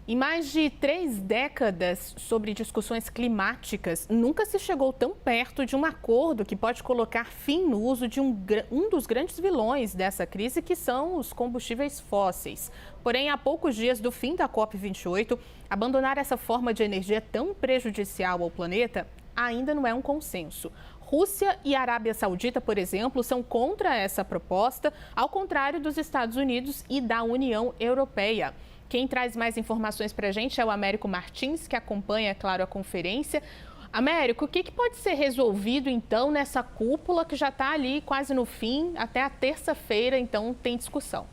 Em mais de 3 décadas sobre discussões climáticas, nunca se chegou tão perto de um acordo que pode colocar fim no uso de um dos grandes vilões dessa crise, que são os combustíveis fósseis. Porém, há poucos dias do fim da COP28, abandonar essa forma de energia tão prejudicial ao planeta ainda não é um consenso. Rússia e Arábia Saudita, por exemplo, são contra essa proposta, ao contrário dos Estados Unidos e da União Europeia. Quem traz mais informações para a gente é o Américo Martins, que acompanha, é claro, a conferência. Américo, o que pode ser resolvido, então, nessa cúpula que já está ali quase no fim, até a terça-feira, então, tem discussão?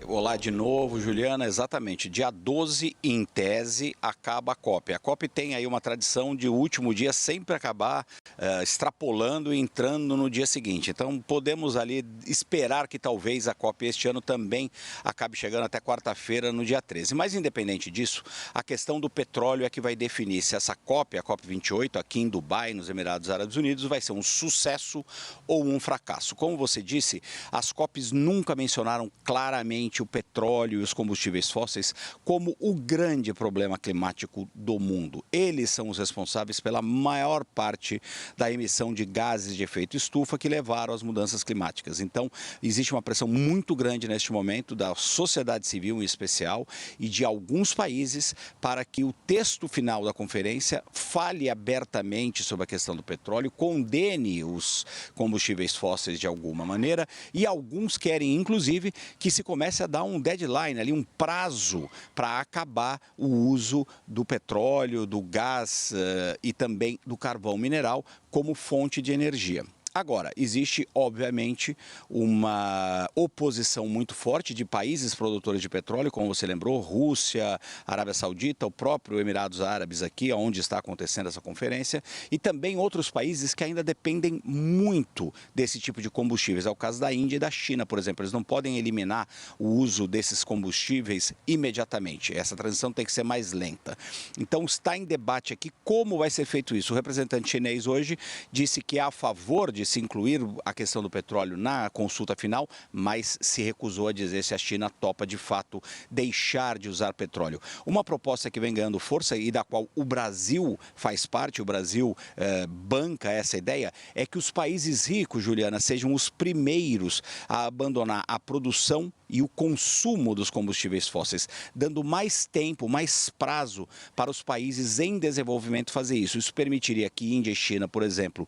Olá de novo, Juliana. Exatamente. Dia 12, em tese, acaba a COP. A COP tem aí uma tradição de o último dia sempre acabar extrapolando e entrando no dia seguinte. Então, podemos ali esperar que talvez a COP este ano também acabe chegando até quarta-feira, no dia 13. Mas, independente disso, a questão do petróleo é que vai definir se essa COP, a COP28, aqui em Dubai, nos Emirados Árabes Unidos, vai ser um sucesso ou um fracasso. Como você disse, as COPs nunca mencionaram claramente o petróleo e os combustíveis fósseis como o grande problema climático do mundo. Eles são os responsáveis pela maior parte da emissão de gases de efeito estufa que levaram às mudanças climáticas. Então, existe uma pressão muito grande neste momento da sociedade civil em especial e de alguns países para que o texto final da conferência fale abertamente sobre a questão do petróleo, condene os combustíveis fósseis de alguma maneira, e alguns querem, inclusive, que se comece a dar um deadline, ali, um prazo para acabar o uso do petróleo, do gás e também do carvão mineral como fonte de energia. Agora, existe, obviamente, uma oposição muito forte de países produtores de petróleo, como você lembrou, Rússia, Arábia Saudita, o próprio Emirados Árabes aqui, onde está acontecendo essa conferência, e também outros países que ainda dependem muito desse tipo de combustíveis. É o caso da Índia e da China, por exemplo. Eles não podem eliminar o uso desses combustíveis imediatamente. Essa transição tem que ser mais lenta. Então, está em debate aqui como vai ser feito isso. O representante chinês hoje disse que é a favor de se incluir a questão do petróleo na consulta final, mas se recusou a dizer se a China topa de fato deixar de usar petróleo. Uma proposta que vem ganhando força e da qual o Brasil faz parte, o Brasil banca essa ideia, é que os países ricos, Juliana, sejam os primeiros a abandonar a produção e o consumo dos combustíveis fósseis, dando mais tempo, mais prazo para os países em desenvolvimento fazer isso. Isso permitiria que Índia e China, por exemplo,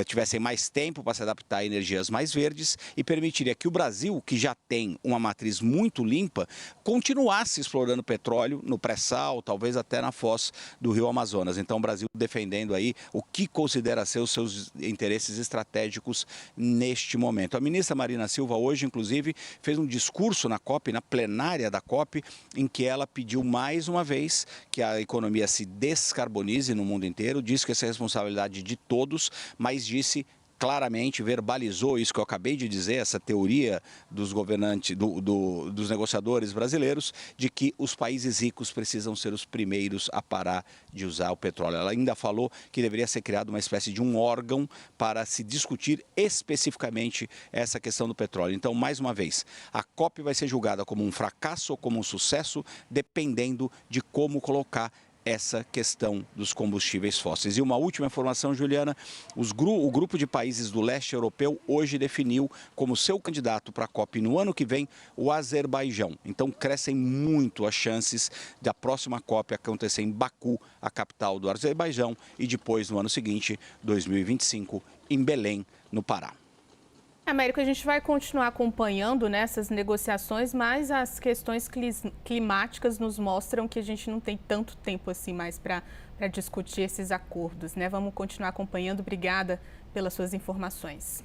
tivessem mais tempo para se adaptar a energias mais verdes e permitiria que o Brasil, que já tem uma matriz muito limpa, continuasse explorando petróleo no pré-sal, talvez até na foz do Rio Amazonas. Então, o Brasil defendendo aí o que considera ser os seus interesses estratégicos neste momento. A ministra Marina Silva hoje, inclusive, fez um discurso na COP, na plenária da COP, em que ela pediu mais uma vez que a economia se descarbonize no mundo inteiro, disse que essa é a responsabilidade de todos, mas disse claramente, verbalizou isso que eu acabei de dizer, essa teoria dos governantes, dos negociadores brasileiros, de que os países ricos precisam ser os primeiros a parar de usar o petróleo. Ela ainda falou que deveria ser criado uma espécie de um órgão para se discutir especificamente essa questão do petróleo. Então, mais uma vez, a COP vai ser julgada como um fracasso ou como um sucesso, dependendo de como colocar essa questão dos combustíveis fósseis. E uma última informação, Juliana, o grupo de países do leste europeu hoje definiu como seu candidato para a COP no ano que vem o Azerbaijão. Então crescem muito as chances da próxima COP acontecer em Baku, a capital do Azerbaijão, e depois, no ano seguinte, 2025, em Belém, no Pará. Américo, a gente vai continuar acompanhando nessas negociações, mas as questões climáticas nos mostram que a gente não tem tanto tempo assim mais para discutir esses acordos, né? Vamos continuar acompanhando. Obrigada pelas suas informações.